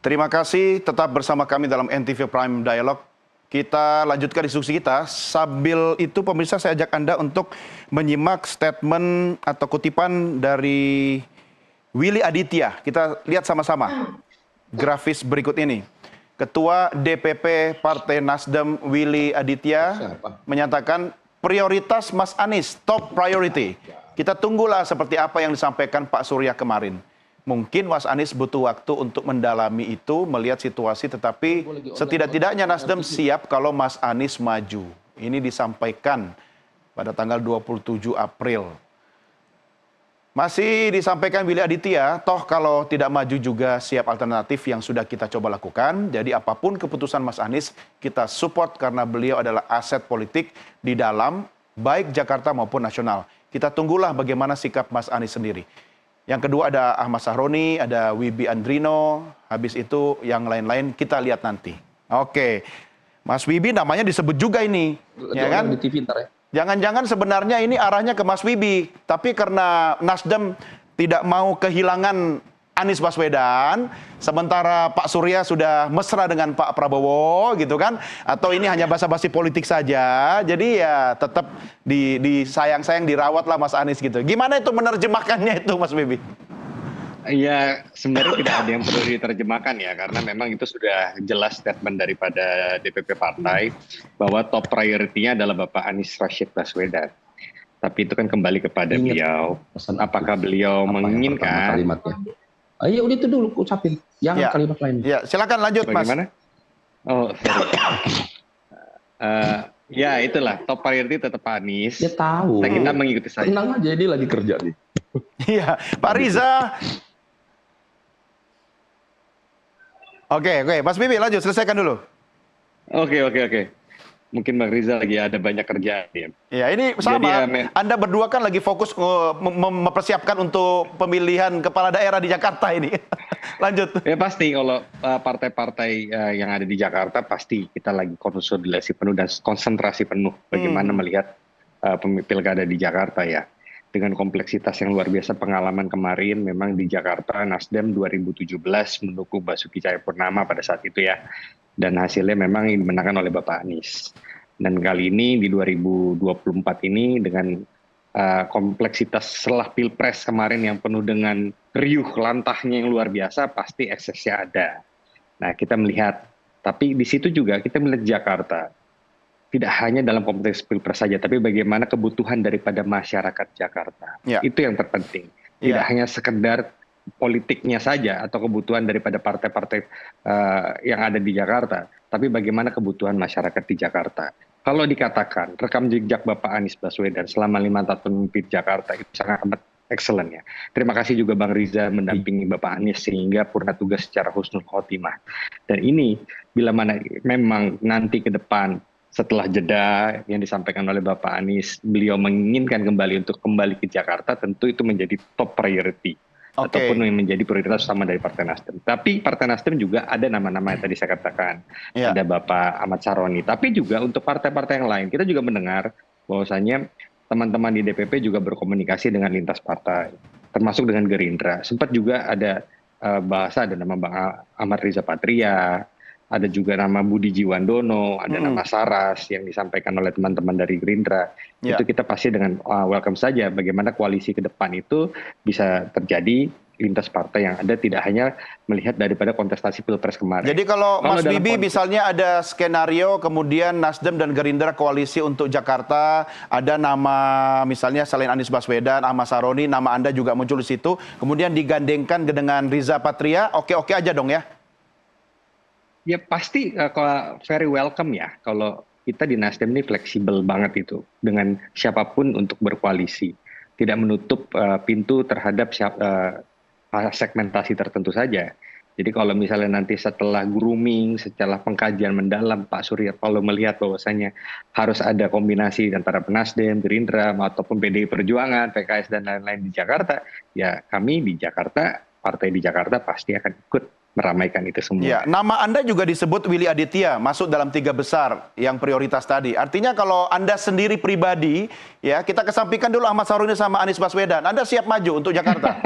Terima kasih tetap bersama kami dalam NTV Prime Dialog. Kita lanjutkan diskusi kita. Sambil itu pemirsa saya ajak Anda untuk menyimak statement atau kutipan dari Willy Aditya. Kita lihat sama-sama grafis berikut ini. Ketua DPP Partai Nasdem Willy Aditya menyatakan prioritas Mas Anies top priority. Kita tunggulah seperti apa yang disampaikan Pak Surya kemarin. Mungkin Mas Anies butuh waktu untuk mendalami itu, melihat situasi, tetapi setidak-tidaknya Nasdem siap kalau Mas Anies maju. Ini disampaikan pada tanggal 27 April. Masih disampaikan Willy Aditya, toh kalau tidak maju juga siap alternatif yang sudah kita coba lakukan. Jadi apapun keputusan Mas Anies, kita support karena beliau adalah aset politik di dalam baik Jakarta maupun nasional. Kita tunggulah bagaimana sikap Mas Anies sendiri. Yang kedua ada Ahmad Sahroni, ada Wibi Andrino, habis itu yang lain-lain kita lihat nanti. Oke, Mas Wibi namanya disebut juga ini, ya kan? Di TV ntar ya. Jangan-jangan sebenarnya ini arahnya ke Mas Wibi, tapi karena Nasdem tidak mau kehilangan Anies Baswedan, sementara Pak Surya sudah mesra dengan Pak Prabowo gitu kan, atau ini hanya basa-basi politik saja, jadi ya tetap disayang-sayang dirawatlah Mas Anies gitu. Gimana itu menerjemahkannya itu Mas Wibi? Ya sebenarnya tidak ada yang perlu diterjemahkan ya, karena memang itu sudah jelas statement daripada DPP Partai bahwa top priority-nya adalah Bapak Anies Rashid Baswedan. Tapi itu kan kembali kepada beliau, apakah beliau menginginkan. Iya udah itu dulu ucapin, jangan Ya. kalimat lain. Ya, silakan lanjut Mas. Bagaimana? Oh, sorry. Ya itulah top priority tetap Anies. Ya tahu. Dan kita mengikuti saja. Tenang aja, ini lagi kerja nih. Iya, Pak Riza. Oke, Mas Bibi lanjut, selesaikan dulu. Oke. Mungkin Bang Riza lagi ada banyak kerjaan ya. Ya, ini sama. Jadi, Anda berdua kan lagi fokus mempersiapkan untuk pemilihan kepala daerah di Jakarta ini. Lanjut. Ya pasti kalau partai-partai yang ada di Jakarta pasti kita lagi konsolidasi penuh dan konsentrasi penuh bagaimana melihat pilkada di Jakarta ya. Dengan kompleksitas yang luar biasa pengalaman kemarin memang di Jakarta Nasdem 2017 mendukung Basuki Cahayapurnama pada saat itu ya. Dan hasilnya memang dimenangkan oleh Bapak Anies. Dan kali ini di 2024 ini dengan kompleksitas setelah Pilpres kemarin yang penuh dengan riuh lantahnya yang luar biasa, pasti eksesnya ada. Nah kita melihat, tapi di situ juga kita melihat Jakarta. Tidak hanya dalam konteks Pilpres saja, tapi bagaimana kebutuhan daripada masyarakat Jakarta. Ya. Itu yang terpenting. Tidak hanya sekedar politiknya saja atau kebutuhan daripada partai-partai yang ada di Jakarta, tapi bagaimana kebutuhan masyarakat di Jakarta. Kalau dikatakan rekam jejak Bapak Anies Baswedan selama 5 tahun memimpin Jakarta itu sangat amat excellent ya. Terima kasih juga Bang Riza mendampingi Bapak Anies sehingga purna tugas secara husnul khotimah. Dan ini bila mana memang nanti ke depan setelah jeda yang disampaikan oleh Bapak Anies, beliau menginginkan kembali ke Jakarta, tentu itu menjadi top priority. Ataupun yang menjadi prioritas utama dari Partai Nasdem. Tapi Partai Nasdem juga ada nama-nama yang tadi saya katakan. Ada Bapak Ahmad Sahroni. Tapi juga untuk partai-partai yang lain, kita juga mendengar bahwasannya teman-teman di DPP juga berkomunikasi dengan lintas partai. Termasuk dengan Gerindra. Sempat juga ada bahasa, ada nama Bang Ahmad Riza Patria, ada juga nama Budi Jiwandono, ada nama Saras yang disampaikan oleh teman-teman dari Gerindra. Itu kita pasti dengan welcome saja bagaimana koalisi ke depan itu bisa terjadi lintas partai yang ada, tidak hanya melihat daripada kontestasi Pilpres kemarin. Jadi kalau Mas Bibi misalnya ada skenario kemudian Nasdem dan Gerindra koalisi untuk Jakarta, ada nama misalnya selain Anies Baswedan, Ahmad Sahroni, nama Anda juga muncul di situ, kemudian digandengkan dengan Riza Patria, oke-oke aja dong ya? Ya pasti very welcome ya, kalau kita di Nasdem ini fleksibel banget itu dengan siapapun untuk berkoalisi, tidak menutup pintu terhadap segmentasi tertentu saja. Jadi kalau misalnya nanti setelah grooming, setelah pengkajian mendalam Pak Surya kalau melihat bahwasanya harus ada kombinasi antara Nasdem, Gerindra ataupun PDI Perjuangan, PKS dan lain-lain di Jakarta, ya kami di Jakarta, partai di Jakarta pasti akan ikut meramaikan itu semua. Ya, nama Anda juga disebut Willy Aditya, masuk dalam 3 besar yang prioritas tadi. Artinya kalau Anda sendiri pribadi, ya kita kesampingkan dulu Ahmad Sahroni sama Anies Baswedan, Anda siap maju untuk Jakarta?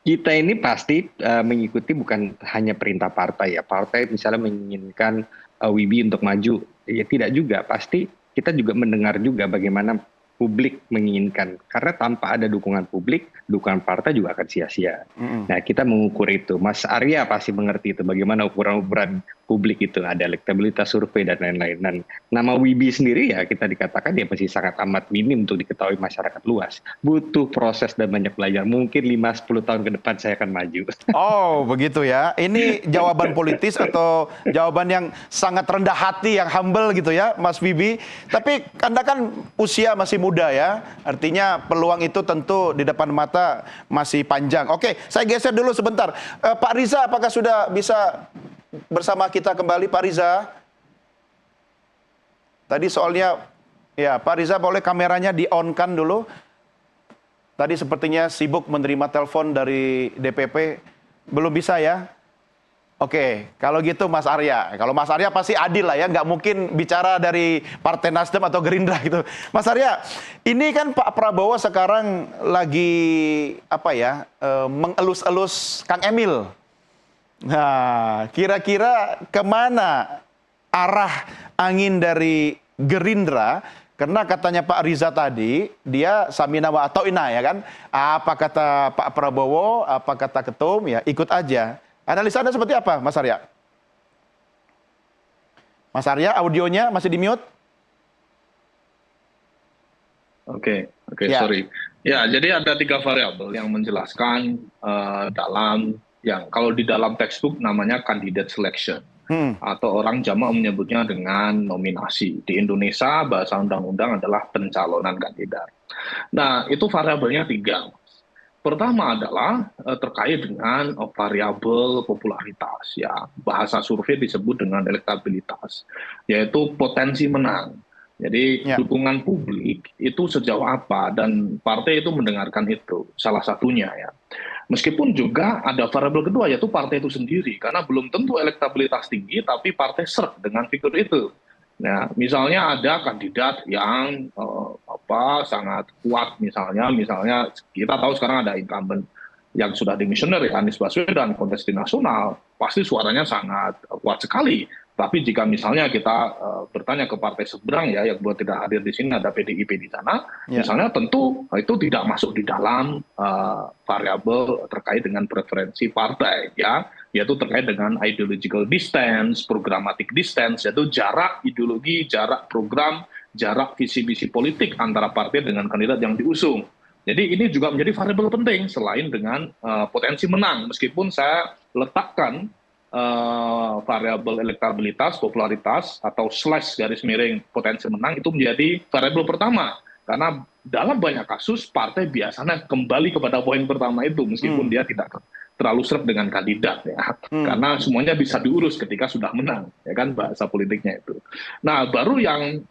Kita ini pasti mengikuti bukan hanya perintah partai ya. Partai misalnya menginginkan Wibi untuk maju, ya tidak juga. Pasti kita juga mendengar juga bagaimana publik menginginkan. Karena tanpa ada dukungan publik, dukungan partai juga akan sia-sia. Nah, kita mengukur itu. Mas Arya pasti mengerti itu. Bagaimana ukuran-ukuran publik itu. Ada elektabilitas survei dan lain-lain. Dan nama Wibi sendiri ya kita dikatakan dia masih sangat amat minim untuk diketahui masyarakat luas. Butuh proses dan banyak belajar. Mungkin 5-10 tahun ke depan saya akan maju. Oh, begitu ya. Ini jawaban politis atau jawaban yang sangat rendah hati, yang humble gitu ya, Mas Wibi. Tapi Anda kan usia masih muda ya. Artinya peluang itu tentu di depan mata masih panjang. Oke, saya geser dulu sebentar. Pak Riza, apakah sudah bisa bersama kita kembali, Pak Riza? Tadi soalnya, ya Pak Riza boleh kameranya di-on-kan dulu. Tadi sepertinya sibuk menerima telepon dari DPP. Belum bisa ya? Oke, kalau gitu Mas Arya. Kalau Mas Arya pasti adil lah ya, nggak mungkin bicara dari Partai Nasdem atau Gerindra gitu. Mas Arya, ini kan Pak Prabowo sekarang lagi apa ya, mengelus-elus Kang Emil. Nah, kira-kira kemana arah angin dari Gerindra? Karena katanya Pak Riza tadi, dia samina wa atoina ya kan. Apa kata Pak Prabowo, apa kata ketum, ya ikut aja. Analisa Anda seperti apa, Mas Arya? Mas Arya, audionya masih di-mute? Oke, Ya. sorry. Ya, jadi ada 3 variabel yang menjelaskan dalam yang kalau di dalam textbook namanya candidate selection atau orang jamak menyebutnya dengan nominasi. Di Indonesia bahasa undang-undang adalah pencalonan kandidat. Nah, itu variabelnya 3. Pertama adalah terkait dengan variabel popularitas ya. Bahasa survei disebut dengan elektabilitas, yaitu potensi menang. Jadi Ya. dukungan publik itu sejauh apa dan partai itu mendengarkan itu salah satunya ya. Meskipun juga ada variabel kedua yaitu partai itu sendiri karena belum tentu elektabilitas tinggi tapi partai seret dengan figur itu. Nah, misalnya ada kandidat yang sangat kuat misalnya kita tahu sekarang ada incumbent yang sudah dimisioner ya Anies Baswedan kontestan nasional pasti suaranya sangat kuat sekali. Tapi jika misalnya kita bertanya ke partai seberang ya yang buat tidak hadir di sini ada PDIP di sana, misalnya tentu itu tidak masuk di dalam variabel terkait dengan preferensi partai ya, yaitu terkait dengan ideological distance, programmatic distance, yaitu jarak ideologi, jarak program, jarak visi-misi politik antara partai dengan kandidat yang diusung. Jadi ini juga menjadi variabel penting selain dengan potensi menang, meskipun saya letakkan variabel elektabilitas, popularitas, atau slash garis miring potensi menang itu menjadi variabel pertama. Karena dalam banyak kasus partai biasanya kembali kepada poin pertama itu meskipun dia tidak terlalu seret dengan kandidat ya. Karena semuanya bisa diurus ketika sudah menang, ya kan bahasa politiknya itu. Nah, baru yang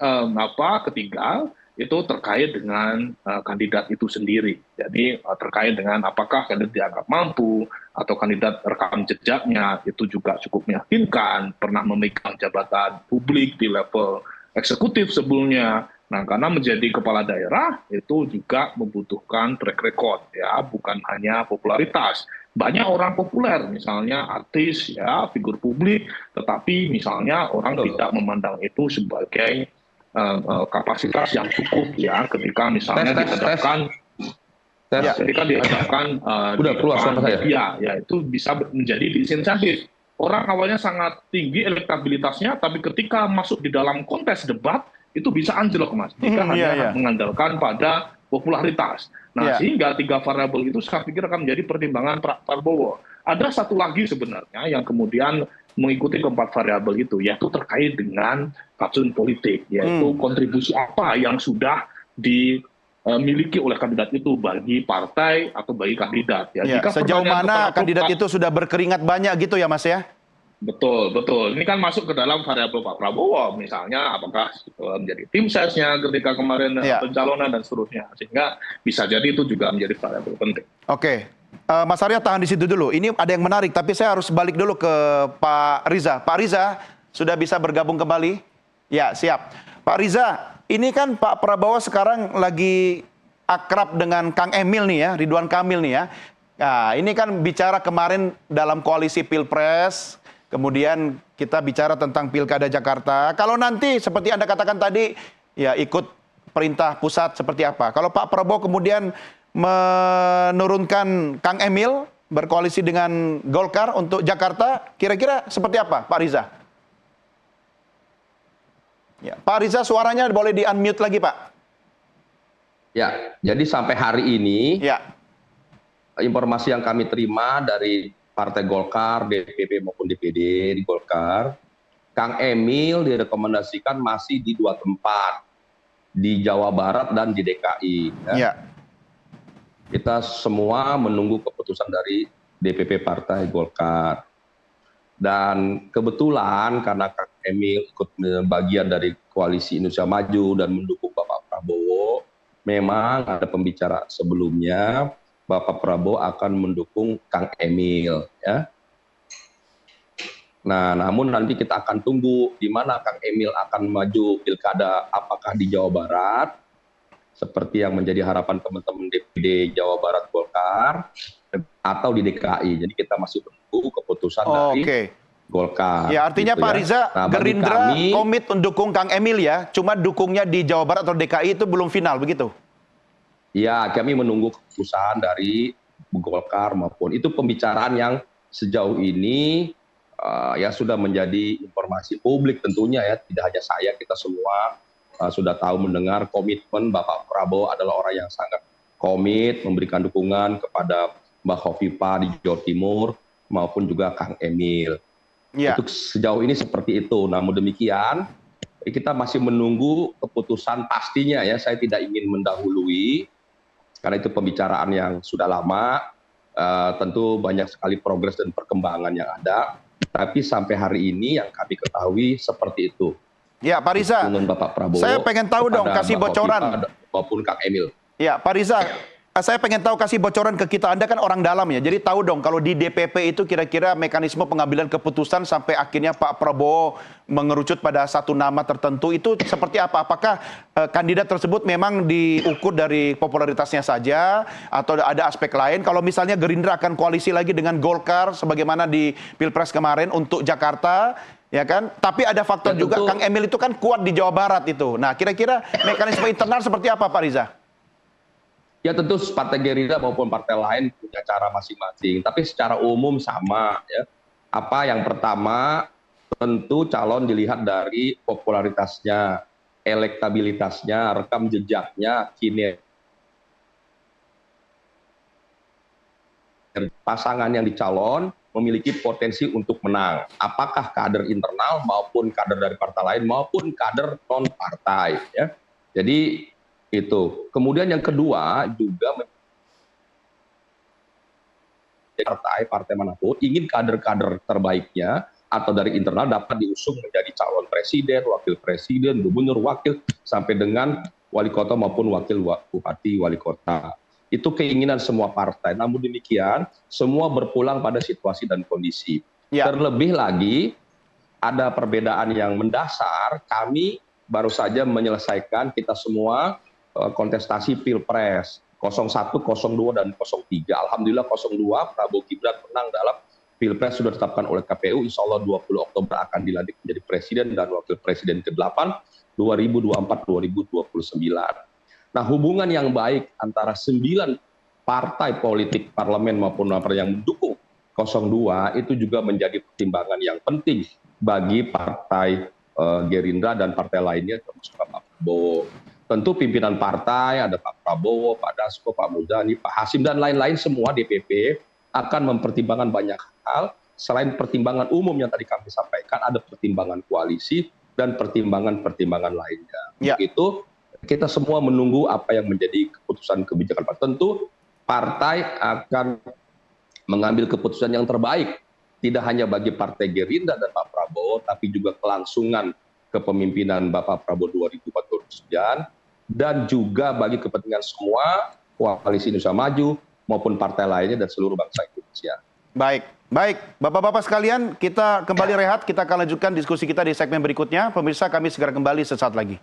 ketiga itu terkait dengan kandidat itu sendiri. Jadi terkait dengan apakah kandidat dianggap mampu atau kandidat rekam jejaknya itu juga cukup meyakinkan, pernah memegang jabatan publik di level eksekutif sebelumnya. Nah, karena menjadi kepala daerah itu juga membutuhkan track record ya, bukan hanya popularitas. Banyak orang populer, misalnya artis ya, figur publik, tetapi misalnya orang tidak memandang itu sebagai kapasitas yang cukup ya ketika misalnya dihadapkan ketika dihadapkan udah keluar suara saya ya itu bisa menjadi disinsentif. Orang awalnya sangat tinggi elektabilitasnya tapi ketika masuk di dalam kontes debat itu bisa anjlok Mas jika hanya mengandalkan pada popularitas. Nah, sehingga 3 variabel itu saya pikir akan menjadi pertimbangan Pak Prabowo. Ada satu lagi sebenarnya yang kemudian mengikuti keempat variabel itu, yaitu terkait dengan fatsun politik, yaitu kontribusi apa yang sudah dimiliki oleh kandidat itu bagi partai atau bagi kandidat. Ya, jika sejauh mana kandidat itu sudah berkeringat banyak gitu ya Mas ya? Betul, betul. Ini kan masuk ke dalam variabel Pak Prabowo, misalnya apakah menjadi tim sesnya ketika kemarin pencalonan dan seterusnya. Sehingga bisa jadi itu juga menjadi variabel penting. Oke. Mas Arya tahan di situ dulu. Ini ada yang menarik, tapi saya harus balik dulu ke Pak Riza. Pak Riza, sudah bisa bergabung kembali? Ya, siap. Pak Riza, ini kan Pak Prabowo sekarang lagi akrab dengan Kang Emil nih ya, Ridwan Kamil nih ya. Nah, ini kan bicara kemarin dalam koalisi Pilpres, kemudian kita bicara tentang Pilkada Jakarta. Kalau nanti seperti Anda katakan tadi, ya ikut perintah pusat seperti apa. Kalau Pak Prabowo kemudian menurunkan Kang Emil berkoalisi dengan Golkar untuk Jakarta, kira-kira seperti apa Pak Riza? Ya, Pak Riza suaranya boleh di-unmute lagi Pak. Ya, jadi sampai hari ini Ya, informasi yang kami terima dari Partai Golkar, DPP maupun DPD di Golkar, Kang Emil direkomendasikan masih di 2 tempat, di Jawa Barat dan di DKI. ya, Kita semua menunggu keputusan dari DPP Partai Golkar. Dan kebetulan karena Kang Emil ikut bagian dari koalisi Indonesia Maju dan mendukung Bapak Prabowo, memang ada pembicaraan sebelumnya Bapak Prabowo akan mendukung Kang Emil, ya. Nah, namun nanti kita akan tunggu di mana Kang Emil akan maju pilkada, apakah di Jawa Barat, seperti yang menjadi harapan teman-teman DPD Jawa Barat Golkar, atau di DKI. Jadi kita masih menunggu keputusan dari oke. Golkar. Ya, artinya gitu Pak ya. Riza, Nah, bagi Gerindra kami, komit mendukung Kang Emil ya, cuma dukungnya di Jawa Barat atau DKI itu belum final, begitu? ya kami menunggu keputusan dari Golkar maupun itu pembicaraan yang sejauh ini ya sudah menjadi informasi publik tentunya ya, tidak hanya saya, kita semua sudah tahu mendengar komitmen Bapak Prabowo adalah orang yang sangat komit memberikan dukungan kepada Mbak Khofifah di Jawa Timur maupun juga Kang Emil. Ya, Untuk sejauh ini seperti itu. Namun demikian, kita masih menunggu keputusan pastinya ya. Saya tidak ingin mendahului karena itu pembicaraan yang sudah lama. Tentu banyak sekali progres dan perkembangan yang ada. Tapi sampai hari ini yang kami ketahui seperti itu. ya Pak Riza, Dukungan Bapak Prabowo saya pengen tahu dong, kepada kasih Mbak bocoran. Khofifah maupun Kang Emil. Ya, Pak Riza, saya pengen tahu kasih bocoran ke kita. Anda kan orang dalam ya, jadi tahu dong kalau di DPP itu kira-kira mekanisme pengambilan keputusan sampai akhirnya Pak Prabowo mengerucut pada satu nama tertentu itu seperti apa? Apakah kandidat tersebut memang diukur dari popularitasnya saja atau ada aspek lain? Kalau misalnya Gerindra akan koalisi lagi dengan Golkar sebagaimana di Pilpres kemarin untuk Jakarta, ya kan? Tapi ada faktor Ya, juga tentu. Kang Emil itu kan kuat di Jawa Barat itu. Nah, kira-kira mekanisme internal seperti apa Pak Riza? Ya tentu Partai Gerindra maupun partai lain punya cara masing-masing, tapi secara umum sama ya. Apa yang pertama, tentu calon dilihat dari popularitasnya, elektabilitasnya, rekam jejaknya, kinerja pasangan yang dicalon memiliki potensi untuk menang. Apakah kader internal maupun kader dari partai lain maupun kader non partai ya. Jadi itu. Kemudian yang kedua juga partai manapun ingin kader-kader terbaiknya atau dari internal dapat diusung menjadi calon presiden, wakil presiden, gubernur, wakil sampai dengan wali kota maupun wakil bupati, wali kota. Itu keinginan semua partai. Namun demikian, semua berpulang pada situasi dan kondisi. Ya. Terlebih lagi ada perbedaan yang mendasar. Kami baru saja menyelesaikan kita semua kontestasi Pilpres 01, 02, dan 03. Alhamdulillah 02 Prabowo Gibran menang dalam Pilpres sudah ditetapkan oleh KPU. Insya Allah 20 Oktober akan dilantik menjadi presiden dan wakil presiden ke-8 2024-2029. Nah, hubungan yang baik antara 9 partai politik parlemen maupun yang mendukung 02 itu juga menjadi pertimbangan yang penting bagi partai Gerindra dan partai lainnya termasuk Pak Prabowo. Tentu pimpinan partai ada Pak Prabowo, Pak Dasko, Pak Muzani, Pak Hasim dan lain-lain semua DPP akan mempertimbangkan banyak hal. Selain pertimbangan umum yang tadi kami sampaikan, ada pertimbangan koalisi dan pertimbangan-pertimbangan lainnya. Ya. Begitu kita semua menunggu apa yang menjadi keputusan kebijakan partai. Tentu partai akan mengambil keputusan yang terbaik, tidak hanya bagi Partai Gerindra dan Pak Prabowo, tapi juga kelangsungan kepemimpinan Bapak Prabowo 2049, dan juga bagi kepentingan semua koalisi Indonesia Maju maupun partai lainnya dan seluruh bangsa Indonesia. Baik, baik. Bapak-bapak sekalian, kita kembali rehat. Kita akan lanjutkan diskusi kita di segmen berikutnya. Pemirsa, kami segera kembali sesaat lagi.